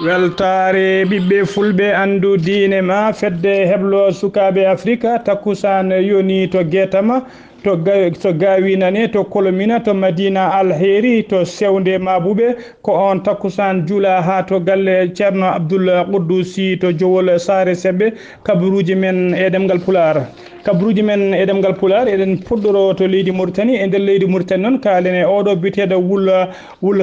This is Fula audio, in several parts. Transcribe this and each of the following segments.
weltare ɓiɓɓe fulɓe andu diine ma fedde heblo sukaɓe afrique takkusan yoni to guetama to gawinane to kolomina to madina alheri to sewnde mabuɓe ko on takkusan juula ha to galle ceerno abdoul quddusi to jowol sare sebbe kabaruji men e ɗemgal pular kabaruji men e ɗemgal pular eɗen puɗɗoro to leydi mauritanie e nder leydi mauritanie noon kalene oɗo biteɗo wul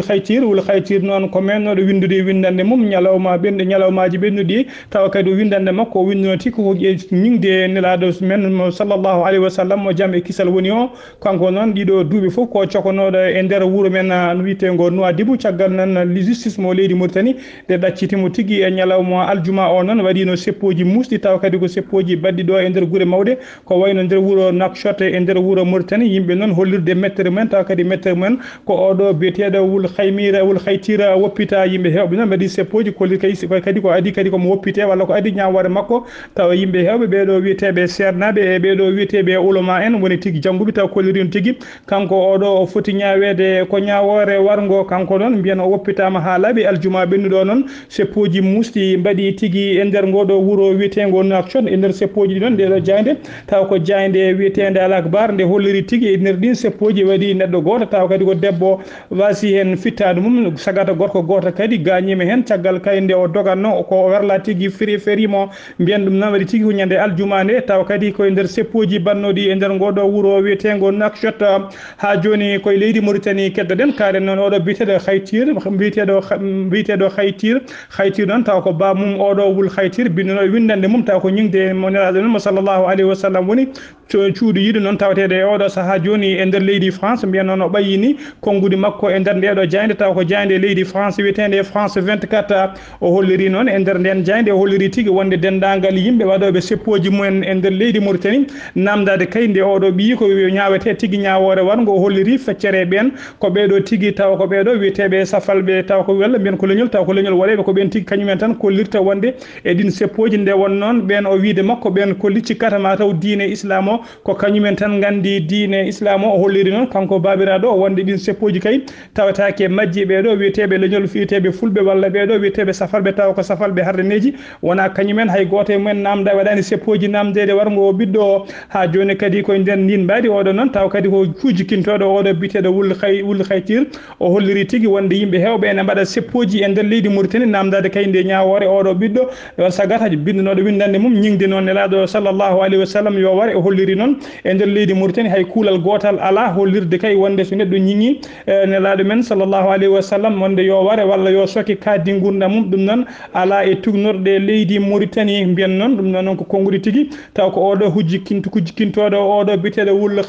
haytir noon ko mennoɗo windude windande mum ñalawma ɓenɗo ñalawmaji ɓennuɗi tawa kadi windande makko o windino tikko ko ñingde nelaɗo men sallllahu alayhi wa sallam mo jaam e kisal woni o kanko noon ɗiɗo duuɓi foof ko cokonoɗo e nder wuuro men no wiyetego Nouadhibou caggal nan justice mo leydi mauritanie nde ɗaccitimo tigui e ñalawma aljuma o noon waɗino seppoji musɗi tawa kadi ko seppoji badɗi ɗo e nder guure mawɗe ko wayno nder wuuro Nouakchott e nder wuuro Mauritanie yimɓe noon hollirde mettere mumen tawa kadi mettere mumen ko oɗo biyeteɗo wul haytira woppita yimɓe hewɓe noon mbaɗi seppoji kolli kadi ko adi kadi komo woppite walla ko adi ñawore makko tawa yimɓe hewɓe ɓeɗo wiyeteɓe sernaɓe e ɓeɗo wiyeteɓe ulama en woni tigui jangguɓe taw kollirino tigui kanko oɗo o foti ñawede ko ñawore wargo kanko noon mbiyen o woppitama ha laaɓi aljuma ɓennuɗo noon seppoji musɗi mbaɗi tigui e nder ngoɗo wuuro wiyetego Nouakchott e nder seppoji ɗi noon ɗeɗo jayde taw ko jayde wiyetede al akbar nde holliri tigui e nder ɗin seppoji waɗi neɗɗo goto taw kadi ko debbo wasi hen fittade mum sagata gorko goto kadi gañima hen caggal kay nde o doganno ko werla tigui ferimo mbiyen ɗum noon waɗi tigui ko ñande aljuma nde taw kadi koye nder seppoji bannoɗi e nder ngoɗo wuuro wiyetego Nouakchott ha joni koye leydi Mauritanie keddoɗen karen noon oɗo biteɗo haytir noon taw ko bamum oɗo wul haytir binduno windande mum taw ko ñingde mo nelaɗo noon mo sallllahu alayhi wa sallam woni cuuɗu yiɗo noon tawatede e oɗo saaha joni e nder leydi France mbiyen noon o ɓayini konngudi makko e nder ndeɗo jayde taw ko jayde leydi France wiyetede France 24 o holliri noon e nder nden jayde o holliri tigui wonde dendagal yimɓe waɗoɓe seppoji mumen e nder leydi Mauritanie namdade kay nde oɗo ɓiyi ko ñawete tigui ñawore wargo o holliri feccere ɓen ko ɓeɗo tigui taw ko ɓeɗo wiyeteɓe safalɓe taw ko wella mbiyen ko leñol taw ko leñol waɗeɓe ko ɓen tigui kañumen tan kollirta wonde e ɗin seppoji nde won noon ɓen o wiide makko ɓen kolli cikkata ma taw diine islam o ko kañumen tan gandi diine islam o holliri noon kanko babiraɗo o wonde ɗin seppoji kay tawatake majji ɓeɗo wiyeteɓe leñol fiyeteɓe fulɓe walla ɓeɗo wiyeteɓe safalɓe taw ko safalɓe hardaneji wona kañumen hay goto e mumen namda waɗani seppoji namdede wargo o ɓiɗɗo o ha joni kadi koye nden ndin mbaɗi oɗo noon taw kadi ko kujikintoɗo oɗo biteɗo wul haytir o holliri tigui wonde yimɓe hewɓe ene mbaɗa seppoji e nder leydi Mauritanie namdade kay nde ñawore oɗo ɓiɗɗo sagata bindunoɗo windande mum ñingde noon nelaɗo sallllahu alayhi wa sallam yo ware o holliri noon e nder leydi Mauritanie hay kuulal gotal ala hollirde kay wonde so neɗɗo ñiŋi nelaɗo men sallllahu alayhi wa sallam wonde yo ware walla yo soke kaddi gurdam mum ɗum noon ala e tugnorɗe leydi Mauritanie mbiyen noon ɗum noon ko konngudi tigui taw ko oɗo hujjikintoɗo oɗo biteɗo wul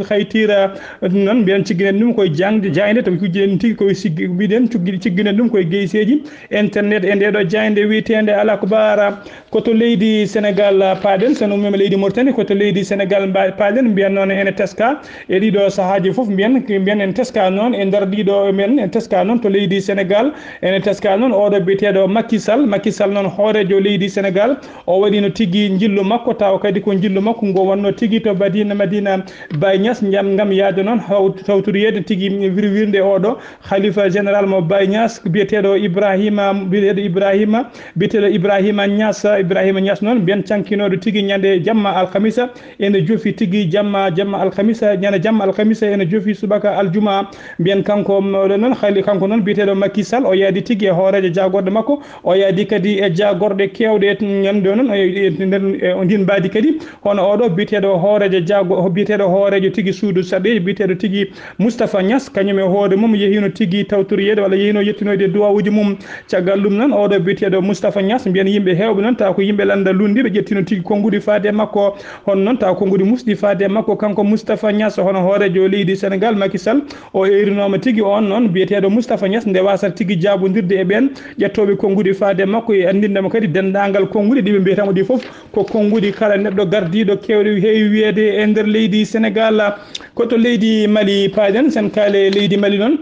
haytira ɗum noon mbiyen cigginen ɗum koye jayde to hujjinen tigui koye mbiɗen cigginen ɗum koye geyseji internet e ndeɗo jayde wiyetede al akbar koto leydi Sénégal paɗen sono umima leydi Mauritanie koto leydi Sénégal paɗen mbiyen noon ene teska e ɗiɗo saahaji foof mbiyen en teska noon e nder ɗiɗo men en teska noon to leydi Sénégal ene teska noon oɗo biteɗo Macky Sall noon hoorejo leydi Sénégal o waɗino tigui jillu makko taw kadi ko jillu makko ngo wonno tigui to Madina Baye Niass gam yaade noon hawtoriyede tigui wirwirde oɗo khalifa général mo Baye Niass biyeteɗo Ibrahima Niass noon mbiyen cankinoɗo tigui ñande jamma alkamisa ene jofi tigui jamma alkamisa ñande jamma alkamisa ene jofi subaka aljuma mbiyen kanko oɗo noon kanko noon biyeteɗo Macky Sall o yaadi tigui e hoorejo jagorɗo makko o yaadi kadi e jagorɗe kewɗe ñande noon o ndin mbadi kadi hono oɗo biyeteɗo hoorejo tigui suudu saɗeji biyeteɗo tigui Moustapha Niass kañum e hoore mum yehino tigui tawtoriyede walla yehino yettinoyde duwawuji mum caggal ɗum noon oɗo biyeteɗo Moustapha Niass mbiyen yimɓe hewɓe noon taw ko yimɓe landa lundi ɓe ƴettino tigui konngudi faade makko hono noon taw konngudi musɗi faade makko kanko Moustapha Niass hono hoorejo leydi Sénégal Macky Sall o erinoma tigui on noon biyeteɗo Moustapha Niass nde wasata tigui jabodirde e ɓen ƴettoɓe konngudi faade makko e andindemo kadi dendagal konngudi ɗiɓe mbiyatamo ɗi foof ko konngudi kala neɗɗo gardiɗo kewɗo heewi wiyede e nder leydi Sénégal koto leydi Mali paɗen sen kaale leydi Mali noon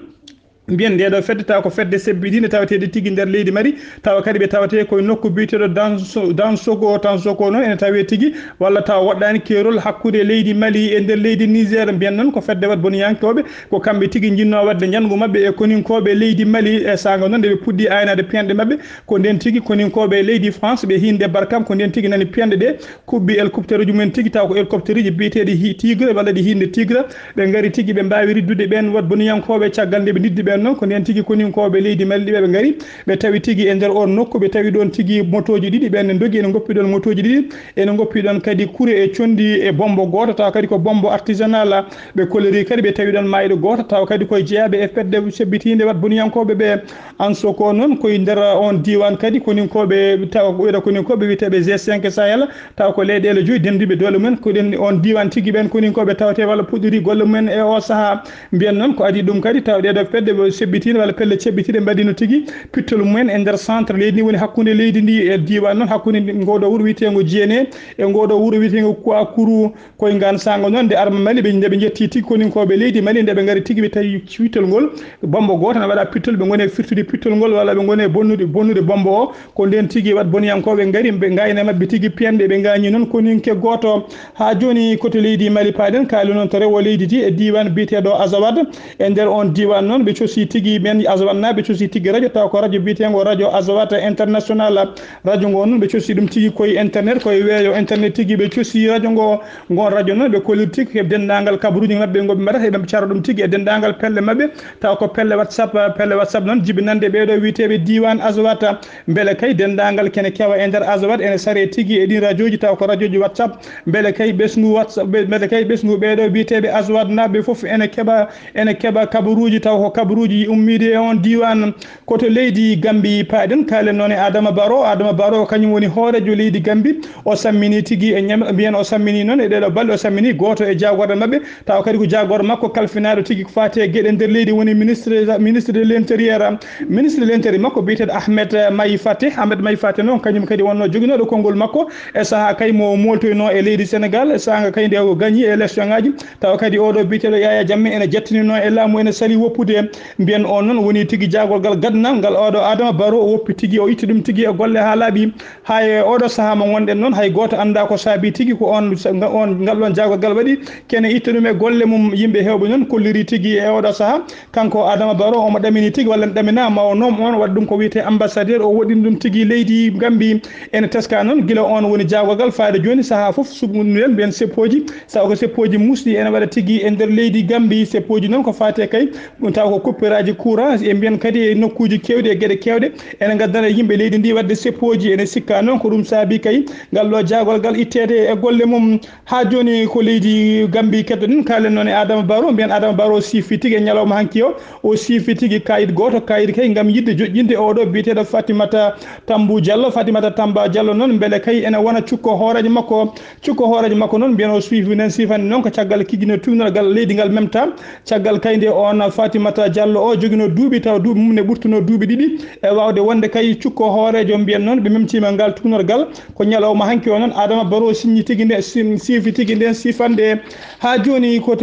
mbiyen ndeɗo fedde taw ko fedde sebbidinde tawetede tigui nder leydi Mali tawa kadi ɓe tawate koye nokku biteɗo dans sogo tan soko noon ene tawe tigui walla tawa woɗɗani keerol hakkude leydi Mali e nder leydi Niger mbiyen noon ko fedde wat boniyankoɓe ko kamɓe tigui jinno wadde ñangu mabɓe e koninkoɓe leydi Mali e saga noon ndeɓe puɗɗi aynade penɗe mabɓe ko nden tigui koninkoɓe leydi France ɓe hinde barkam ko nden tigui nani penɗe ɗe kubbi hélicoptère uji mumen tigui taw ko hélicoptère uji biyeteɗi tigre walla ɗi hinde tigre ɓe gaari tigui ɓe mbawi riddude ɓen wat boniyankoɓe caggal nde ɓe diddi ɓen noon ko nden tigui koninkoɓe leydi Mali ɓe gaari ɓe tawi tigui e nder on nokku ɓe tawi ɗon tigui motoji ɗiɗi ɓenne dogui ene goppi ɗon motoji ɗiɗi ene goppi ɗon kadi kuure e condi e bombo goto taw kadi ko bombo artisanal ɓe koleri kadi ɓe tawi ɗon mayɗo goto taw kadi koye jeeyaɓe e fedde sebbitinde wat boniyankoɓe ɓe an soko noon koye nder on diwan kadi koninkoɓe taw ɓeɗo koninkoɓe wiyeteɓe G5 Sahel taw ko leyɗele joyyi dendiɓe dole mumen ko ɗen on diwan tigui ɓen koninkoɓe tawate walla puɗɗori golle mumen e o saaha mbiyen noon ko adi ɗum kadi taw ɗeɗo fedde sebbitinde walla pelle cebbitiɗe mbaɗino tigui pittol mumen e nder centre leydi ndi woni hakkude leydi ndi e diwan noon hakkude ngoɗo wuuro wiyetego Djéné e ngoɗo wuuro wiyetego Kouakourou koye ngan sango noon nde arma Mali ndeɓe jetti tigui koninkoɓe leydi Mali ndeɓe gaari tigui ɓe tawi pittol ngol bombo goto ne waɗa pittol ɓe gone firtude pittol ngol walla ɓe gone bonnude bombo o ko nden tigui wat boniyankoɓe gaari ɓe gayna mabɓe tigui penɗe ɓe gañi noon koninke goto ha joni koto leydi Mali paɗen kaali noon to rewo leydi ndi e diwan biteɗo Azawad e nder on diwan noon ɓe cosi tigui men Azawad naɓe cosi tigui radio taw ko radio bitego radio Azawad international radio ngo noon ɓe cosi ɗum tigui koye internet koye weeyo internet tigui ɓe cosi radio ngo gon radio noon ɓe kolir tigui heɓe dendagal kabaruji mabɓe ngoɓe mbaɗata eɓe cara ɗum tigui e dendagal pelle mabɓe taw ko pelle whatsapp noon jibinande ɓeɗo wiyeteɓe diwan Azawad beele kay dendagal kene kewa e nder Azawad ene saare tigui e ɗin radio ji taw ko radio ji whatsapp beele kay ɓesgu whatsapp beele kay ɓesgu ɓeɗo wiyeteɓe Azawad naɓe foof ene keɓa kabaruji taw ko kabaruji ummide e on diwan koto leydi Gambie paɗen kalen noon e Adama Barrow kañum woni hoorejo leydi Gambie o sammini tigui e ñam mbiyen o sammini noon e ɗeɗo balɗe o sammini goto e jagorɗe mabɓe taw kadi ko jagorɗo makko kalfinaɗo tigui ko fati e gueɗe nder leydi woni ministre de l'intérieur makko biyeteɗo Ahmed Mayi Faty noon kañum kadi wonno joguinoɗo konngol makko e saaha kay mo moltoyno e leydi Sénégal e saaha kay nde o gagni élection ngaji taw kadi oɗo biyeteɗo Yaya Jammeh ene jettinino e laamu ene sali woppude mbiyen on noon woni tigui jagolgal gadnal ngal oɗo Adama Barrow o woppi tigui o itti ɗum tigui e golle ha laaɓi ha e oɗo saaha mo gonɗen noon hay goto anda ko saabi tigui ko on ngal ɗon jagolgal waɗi kene itta ɗum e golle mum yimɓe hewɓe noon kolliri tigui e oɗo saaha kanko Adama Barrow omo ɗamini tigui walla ne ɗamina ma o noom on waɗa ɗum ko wiyete ambassadeur o woɗɗini ɗum tigui leydi Gambie ene teska noon guila on woni jagolgal faade joni saaha foof suɓnuɗen mbiyen seppoji sawa ko seppoji musɗi ene waɗa tigui e nder leydi Gambie seppoji noon ko fate kay taw ko couperaji courant e mbiyen kadi e nokkuji kewɗi e gueɗe kewɗe ene gaddana yimɓe leydi ndi wadde seppoji ene sikka noon ko ɗum saabi kay ngal ɗo jagolgal ittede e golle mum ha joni ko leydi Gambie keddoɗen kalen noon e Adama Barrow mbiyen Adama Barrow sifi tigui e ñalawma hanki o sifi tigui kayit goto kayit kay gam yidde joƴƴinde oɗo biyeteɗo Fatimata Tamba Diallo noon beele kay ene wona cukko hoorejo makko noon mbiyen o suivi nen sifani noon ko caggal kiguino tugnorgal leydi ngal même temps caggal kay nde on Fatimata Diallo o joguino duuɓi taw duuɓi mum ne ɓurtuno duuɓi ɗiɗi e wawde wonde kay cukko hoorejo mbiyen noon ɓe memtima ngal tugnorgal ko ñalawma hanki o noon Adama Barrow signi tigui nde sifi tigui nden sifande ha joni koto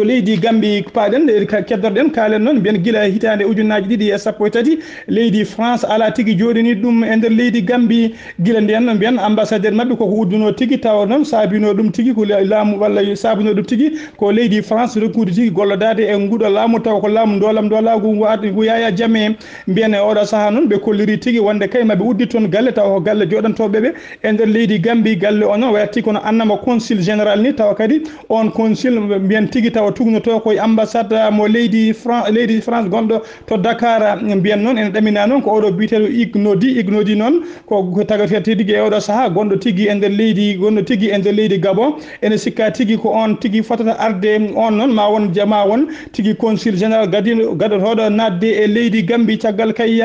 leydi Gambie paɗen keddorɗen kalen noon mbiyen guila hitande ujunnaji ɗiɗi e sappo e tati leydi France ala tigui joɗini ɗum e nder leydi Gambie guila nden mbiyen ambassadeur mabɓe koko udduno tigui taw noon saabino ɗum tigui ko laamu walla saabino ɗum tigui ko leydi France rekkude tigui gollodade e nguɗo laamu taw ko laamu dolagu Yaya Jammeh mbiyen e oɗo saaha noon ɓe kolliri tigui wonde kay maɓe uddi toon galle taw ko galle joɗantoɓeɓe e nder leydi Gambie galle o noon wayata tigui kono annama consul général ni taw kadi on consul mbiyen tigui tawa tugnoto koye ambassade mo leydi France gonɗo to Dakar mbiyen noon ene ɗamina noon ko oɗo biyeteɗo Ignodi noon ko tagati tigui e oɗo saaha gonɗo tigui e nder leydi Gabon ene sikka tigui ko on tigui fotata arde on noon ma won tigui consul général gaɗotoɗo nadde e leydi Gambie caggal kay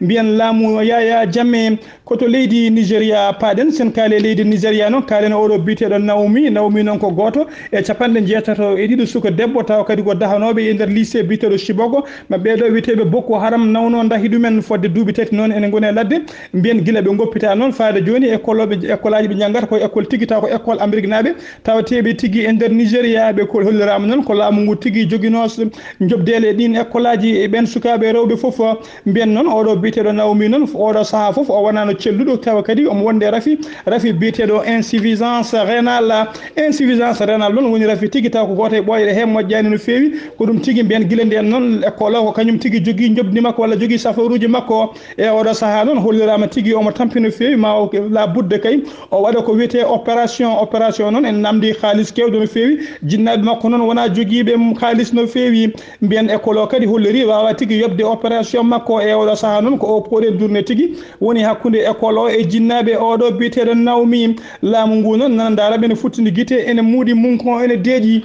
mbiyen laamu Yaya Jammeh koto leydi Nigéria paɗen sen kaali leydi Nigéria noon kalen oɗo biyeteɗo Naomi noon ko goto e capanɗe jeetato e ɗiɗi suka debbo taw kadi ko dahanoɓe e nder lycée biteɗo Chibogo maɓe ɗo witeɓe Boko Haram nawno dahi ɗumen fodde duuɓi tati noon ene goni e ladde mbiyen guila ɓe goppita noon faade joni école aji ɓe janggata koye école tigui taw ko école Amérique naɓe tawateɓe tigui e nder Nigéria ɓe ko hollirama noon ko laamu ngu tigui joguino jobdele e ɗin école aji e ɓen sukaɓe rewɓe foof mbiyen noon oɗo biteɗo Nawmi noon oɗo saaha foof o wonano celluɗo tawa kadi omo wonde rafi biteɗo insuffisance rénale noon woni rafi tigui taw ko goto e ɓoyɗe he moƴƴani no fewi ko ɗum tigui mbiyen guila nden noon école o ko kañum tigui jogui jobdi makko walla jogui safaruji makko e oɗo saaha noon hollirama tigui omo tampi no fewi ma la budde kay o waɗa ko wiyete opération noon en namdi halis kewɗo no fewi jinnaɓe makko noon wona joguiɓe halis no fewi mbiyen école o kadi holliri wawa tigui yobde opération makko e oɗo saaha noon ko o poɗen durne tigui woni hakkude école o e jinnaɓe oɗo biteɗo Nawmi laamu ngu noon nana daraɓe ne futtini guite ene muudi munko ene deeƴi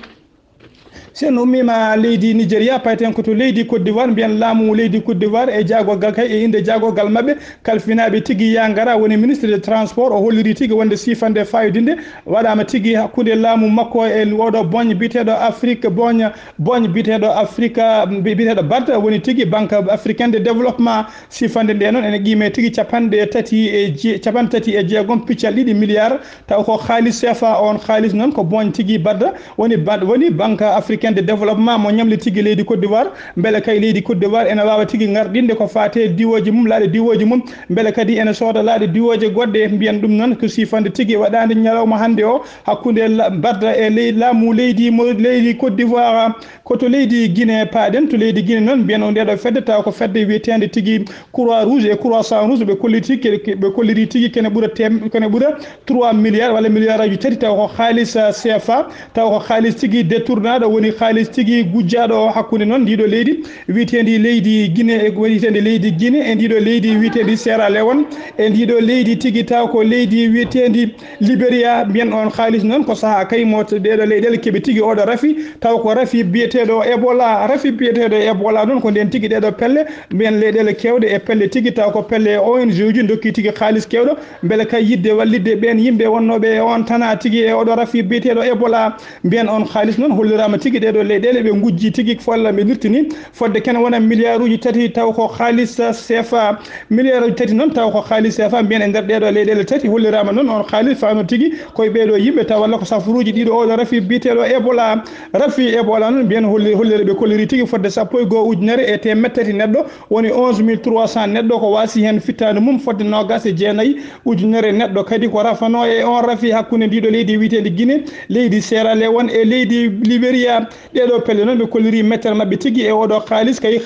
sen ummima leydi Nigéria payten ko to leydi Côte d'Ivoire mbiyen laamu leydi Côte d'Ivoire e jaagogal kay e inde jaagogal mabɓe kalfinaɓe tigui ya gara woni ministre des transport o holliri tigui wonde sifande fayodinde waɗama tigui hakkude laamu makko e oɗo bogne biteɗo Afrique bogne biteɗo Afrique biteɗo BAD woni tigui banque africaine de développement sifande nde noon ene qime tigui capanɗe tati e jeegom piccal ɗiɗi milliards taw ko halis CFA on halis noon ko bogne tigui BAD woni banque africaine de développement mo ñamli tigui leydi Côte d'Ivoire beele kay leydi Côte d'Ivoire ene wawa tigui garɗinde ko fate diwoji mum laaɗe diwoji mum beele kadi ene sooda laaɗe diwoje goɗɗe mbiyen ɗum noon ko sifande tigui waɗande ñalawma hande o hakkude badda e laamu leydi Côte d'Ivoire koto leydi Guinée paaɗen to leydi Guinée noon mbiyen o ndeɗo fedde taw ko fedde wiyetende tigui croix rouge et croissant rouge ɓe kolliri tigui kene ɓuura 3 milliards walla milliard aji tati taw ko halis CFA taw ko halis tigui détournaɗo woni halis tigui gujjaɗo hakkude noon ndiɗo leydi witendi leydi Guinée witende leydi Guinée e ndiɗo leydi witendi Sierra Leone e ndiɗo leydi tigui taw ko leydi witendi Libéria mbiyen on halis noon ko saaha kaymo ɗeɗo leyɗele keeɓe tigui oɗo rafi taw ko rafi biyeteɗo Ebola noon ko nden tigui ɗeɗo pelle mbiyen leyɗele kewɗe e pelle tigui taw ko pelle ONG ji dokki tigui halis kewɗo beele kay yidde wallidde ɓen yimɓe wonnoɓe on tana tigui e oɗo rafi biyeteɗo Ebola mbiyen on halis noon hollirama tigui ɗeɗo leyɗele ɓe gujji tigui folla ɓe nirtini fodde kene wona milliard uji tati taw ko halis CFA milliard uji tati noon taw ko halis CFA mbiyen e nder ɗeɗo leyɗele tati hollirama noon on halis fano tigui koye ɓeɗo yimɓe taw walla ko safaruji ɗiɗo oɗo rafi biteɗo Ebola noon mbiyen hollire ɓe kolliri tigui fodde 11 ujunere e temettati neɗɗo woni 11300 neɗɗo ko wasi hen fittade mum fodde 29 ujunere neɗɗo kadi ko rafano e on rafi hakkude ndiɗo leydi witedi Guinée leydi Sierra Leone e leydi Libéria ɗeɗo pelle noon ɓe kolliri mettere mabɓe tigui e oɗo halis kay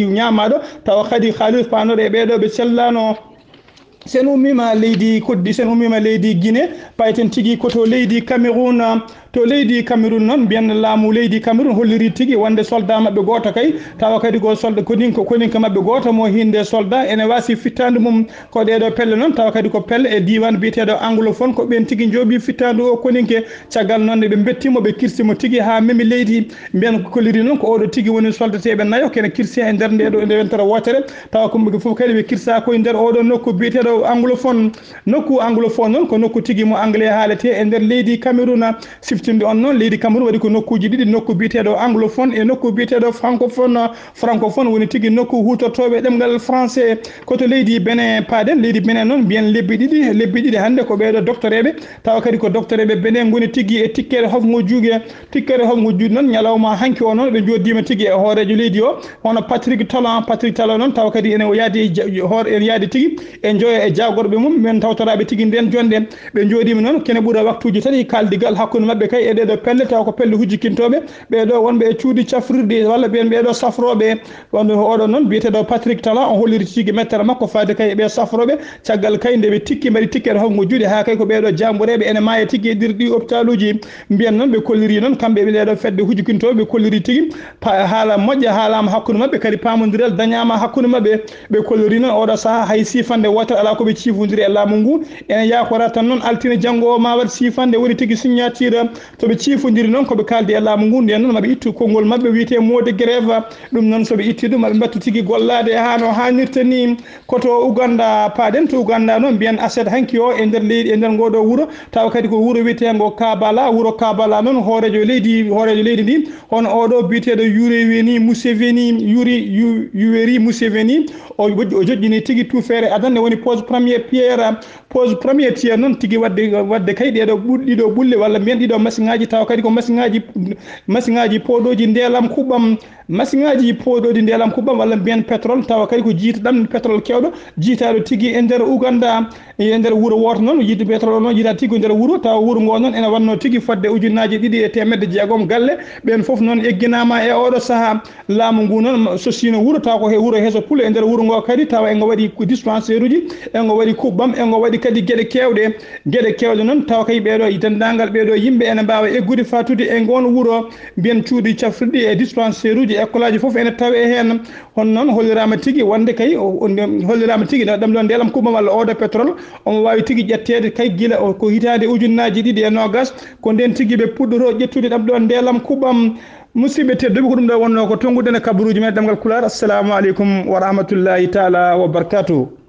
ñamaɗo tawa kadi halis panoɗo e ɓeɗo ɓe cellano sen ummima leydi Guinée payten tigui koto leydi Cameroun noon mbiyen laamu leydi Cameroun holliri tigui wonde soldat mabɓe goto kay tawa kadi ko soldat koninka mabɓe goto mo hinde soldat ene wasi fittande mum ko ɗeɗo pelle noon tawa kadi ko pelle e diwan biyeteɗo anglophone ko ɓen tigui jooɓi fittande o koninke caggal noon ɓe bettimo ɓe kirsimo tigui ha memi leydi mbiyen kolliri noon ko oɗo tigui woni soldateɓe nayo kene kirsi e nder nde wentere wotere tawa koɓe foof kadi ɓe kirsa koye nder oɗo nokku biyeteɗo anglophone noon ko nokku tigui mo anglais haalete e nder leydi Cameroun siftinde on noon leydi Cameroun waɗi ko nokkuji ɗiɗi nokku biyeteɗo anglophone e nokku biyeteɗo francophone woni tigui nokku hutortoɓe ɗemgal français koto leydi Benin paaɗen leydi Benin noon mbiyen lebbi ɗiɗi hande ko ɓeɗo doctoreɓe tawa kadi ko doctoreɓe Benin goni tigui e tikkere hofgo juuɗe noon ñalawma hanki o noon ɓe joddima tigui e hoorejo leydi o hono Patrick Talon noon tawa kadi ene yaadi tigui e joyo e jagorɓe mum men tawtoraɓe tigui nden jonde ɓe jooɗima noon kene ɓuura waktuji tati kaldigal hakkude mabɓe kay e ɗeɗo pelle taw ko pelle hujjikintoɓe ɓeɗo wonɓe e cuuɗi cafrirɗi walla ɓeɗo safroɓe oɗo noon biyeteɗo Patrick Talon o holliri tigui mettere makko fade kay ɓe safroɓe caggal kay nde ɓe tikki mbaɗi tikkere hofgo juuɗe ha kay ko ɓeɗo jamboreɓe ene maaya tigui e ɗir ɗi hôpital uji mbiyen noon ɓe kolliri noon kamɓe ɓe ɗeɗo fedde hujjikintoɓe ɓe kolliri tigui haala moƴƴa haalama hakkude mabɓe kadi pamodiral dañama hakkude mabɓe ɓe kolliri noon oɗo saaha hay sifande wotere ala ala ko be cifondiri e laamu ngu ene yakora tan non altine jango ma wad sifande woni tigi signature to be cifondiri non ko be kaldi e laamu ngu nden non mabe ittu kongol mabbe wiite mode grève dum non so be itti dum mabe battu tigi gollade hano hanirta ni koto Uganda paden to Uganda non biyan asset hanki o e der leydi e der godo wuro taw kadi ko wuro witengo Kabala wuro Kabala non horejo leydi ndi on odo bitedo Yuri Museveni o jojjini tigi tufere adande woni pose première pierre non tigi wadde kay dedo buddido bulle walla biyan dido masingaji taw kadi ko masingaji podoji ndelam kubam masingaji pododi ndelam kubam walla biyan pétrole taw kadi ko jiitadam pétrole kewdo jiitaado tigi e der Uganda e der wuro woto non yidde pétrole non jiita tigi der wuro taw wuro ngo non ene wanno tigi fodde ujunnaaji 2 e temedde jeegom galle ben fof non egginama e odo saha laamu ngu non so sino wuro taw ko he wuro heso pule e der wuro ngo kadi taw e ngo wadi dispensaire uji e ngo wadi kubbam e ngo wadi kadi gede kewde non taw kay beedo yitandangal beedo yimbe ene baawa eggude fatude e ngon wuro bien cuudi cafridi e dispensaire uji école aji fof ene tawe hen hon non hollirama tigi wonde kay hollirama tigi dam don delam kubbam walla odo pétrole on wawi tigi jettede kay gila ko hitande ujunnaaji 2 e nogas ko den tigi be puddoto jettude dam don delam kubbam musibe tedduɓe ko ɗum ɗo wonno ko tongude ne kabaruji men ɗemgal Pulaar. Assalamu aleykum wa rahmatullahi taala wa barakatuh.